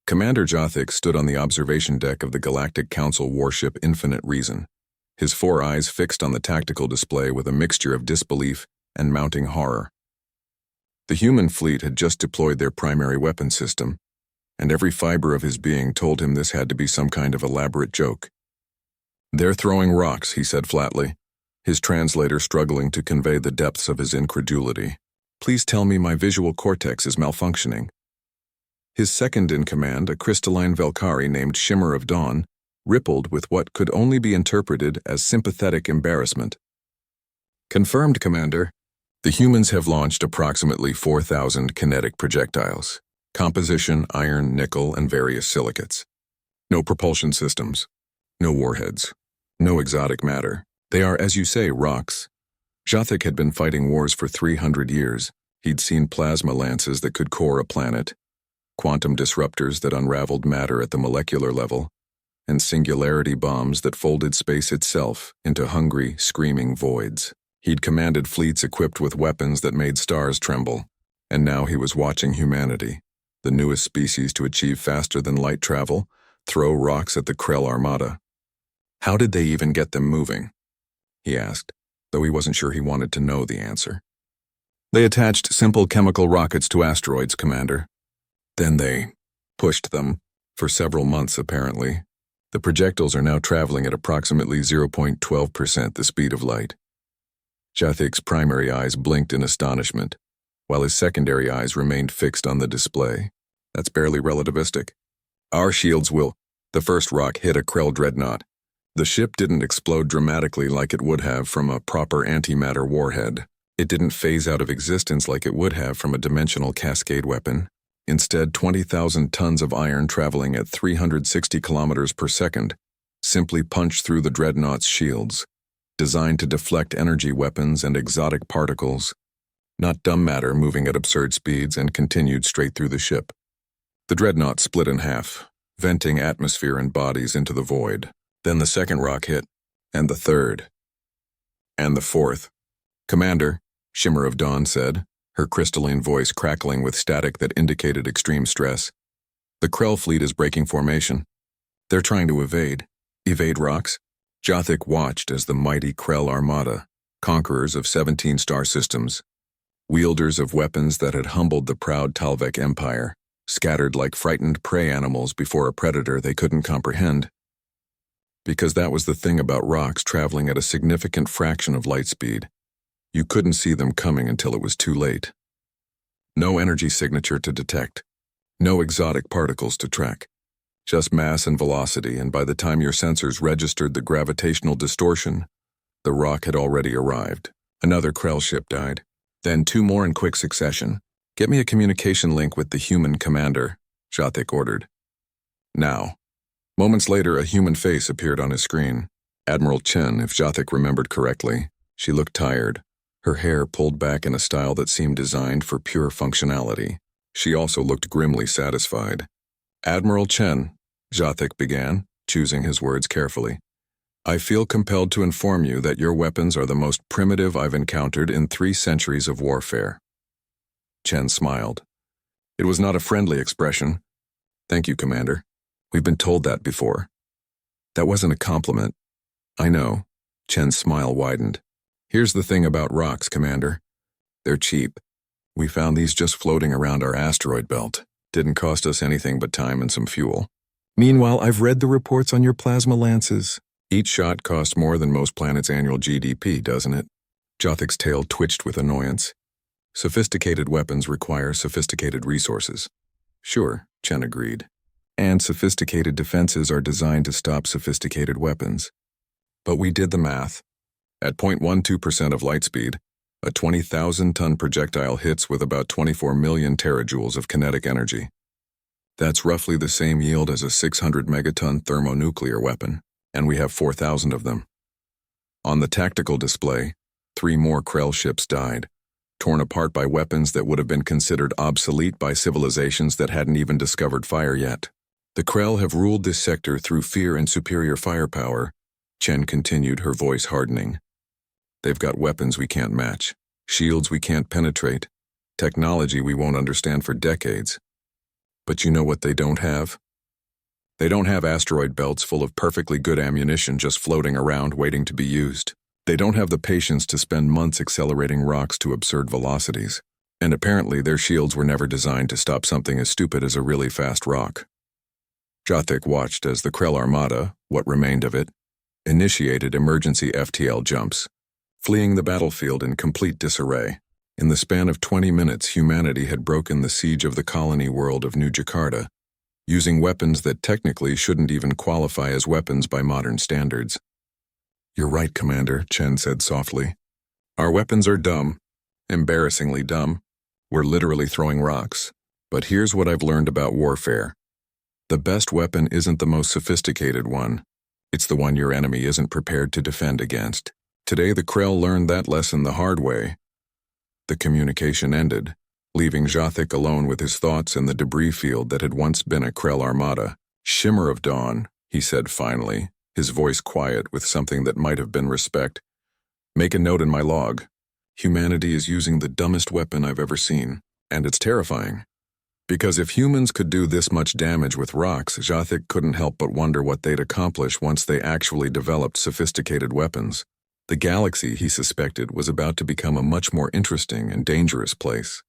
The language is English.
Commander Jothik stood on the observation deck of the Galactic Council warship Infinite Reason, his four eyes fixed on the tactical display with a mixture of disbelief and mounting horror. The human fleet had just deployed their primary weapon system, and every fiber of his being told him this had to be some kind of elaborate joke. "They're throwing rocks," he said flatly, his translator struggling to convey the depths of his incredulity. "Please tell me my visual cortex is malfunctioning." His second-in-command, a crystalline Velkari named Shimmer of Dawn, rippled with what could only be interpreted as sympathetic embarrassment. "Confirmed, Commander. The humans have launched approximately 4,000 kinetic projectiles. Composition, iron, nickel, and various silicates. No propulsion systems. No warheads. No exotic matter. They are, as you say, rocks." Jothik had been fighting wars for 300 years. He'd seen plasma lances that could core a planet, quantum disruptors that unraveled matter at the molecular level, and singularity bombs that folded space itself into hungry, screaming voids. He'd commanded fleets equipped with weapons that made stars tremble, and now he was watching humanity, the newest species to achieve faster-than-light travel, throw rocks at the Krell Armada. "How did they even get them moving?" he asked, though he wasn't sure he wanted to know the answer. "They attached simple chemical rockets to asteroids, Commander. Then they pushed them, for several months apparently. The projectiles are now traveling at approximately 0.12% the speed of light." Jothik's primary eyes blinked in astonishment, while his secondary eyes remained fixed on the display. "That's barely relativistic. Our shields will..." The first rock hit a Krell dreadnought. The ship didn't explode dramatically like it would have from a proper antimatter warhead. It didn't phase out of existence like it would have from a dimensional cascade weapon. Instead, 20,000 tons of iron traveling at 360 kilometers per second simply punched through the dreadnought's shields, designed to deflect energy weapons and exotic particles, not dumb matter moving at absurd speeds, and continued straight through the ship. The dreadnought split in half, venting atmosphere and bodies into the void. Then the second rock hit, and the third, and the fourth. "Commander," Shimmer of Dawn said, her crystalline voice crackling with static that indicated extreme stress, "the Krell fleet is breaking formation. They're trying to evade rocks." Jothik watched as the mighty Krell Armada, conquerors of 17 star systems, wielders of weapons that had humbled the proud Talvek Empire, scattered like frightened prey animals before a predator they couldn't comprehend. Because that was the thing about rocks traveling at a significant fraction of light speed. You couldn't see them coming until it was too late. No energy signature to detect. No exotic particles to track. Just mass and velocity, and by the time your sensors registered the gravitational distortion, the rock had already arrived. Another Krell ship died. Then two more in quick succession. "Get me a communication link with the human commander," Jothik ordered. "Now." Moments later, a human face appeared on his screen. Admiral Chen, if Jothik remembered correctly. She looked tired, her hair pulled back in a style that seemed designed for pure functionality. She also looked grimly satisfied. "Admiral Chen," Jothik began, choosing his words carefully, "I feel compelled to inform you that your weapons are the most primitive I've encountered in 3 centuries of warfare." Chen smiled. It was not a friendly expression. "Thank you, Commander. We've been told that before." "That wasn't a compliment." "I know." Chen's smile widened. "Here's the thing about rocks, Commander. They're cheap. We found these just floating around our asteroid belt. Didn't cost us anything but time and some fuel. Meanwhile, I've read the reports on your plasma lances. Each shot costs more than most planets' annual GDP, doesn't it?" Jothik's tail twitched with annoyance. "Sophisticated weapons require sophisticated resources." "Sure," Chen agreed. "And sophisticated defenses are designed to stop sophisticated weapons. But we did the math. At 0.12% of light speed, a 20,000-ton projectile hits with about 24 million terajoules of kinetic energy. That's roughly the same yield as a 600-megaton thermonuclear weapon, and we have 4,000 of them. On the tactical display, 3 more Krell ships died, torn apart by weapons that would have been considered obsolete by civilizations that hadn't even discovered fire yet. The Krell have ruled this sector through fear and superior firepower," Chen continued, her voice hardening. "They've got weapons we can't match, shields we can't penetrate, technology we won't understand for decades. But you know what they don't have? They don't have asteroid belts full of perfectly good ammunition just floating around waiting to be used. They don't have the patience to spend months accelerating rocks to absurd velocities. And apparently their shields were never designed to stop something as stupid as a really fast rock. Jothik watched as the Krell Armada, what remained of it, initiated emergency FTL jumps, fleeing the battlefield in complete disarray. In the span of 20 minutes, humanity had broken the siege of the colony world of New Jakarta, using weapons that technically shouldn't even qualify as weapons by modern standards. "You're right, Commander," Chen said softly. "Our weapons are dumb, embarrassingly dumb. We're literally throwing rocks. But here's what I've learned about warfare. The best weapon isn't the most sophisticated one. It's the one your enemy isn't prepared to defend against." Today the Krell learned that lesson the hard way. The communication ended, leaving Jothik alone with his thoughts in the debris field that had once been a Krell Armada. "Shimmer of dawn," he said finally, his voice quiet with something that might have been respect. "Make a note in my log. Humanity is using the dumbest weapon I've ever seen, and it's terrifying. Because if humans could do this much damage with rocks, Jothik couldn't help but wonder what they'd accomplish once they actually developed sophisticated weapons. The galaxy, he suspected, was about to become a much more interesting and dangerous place.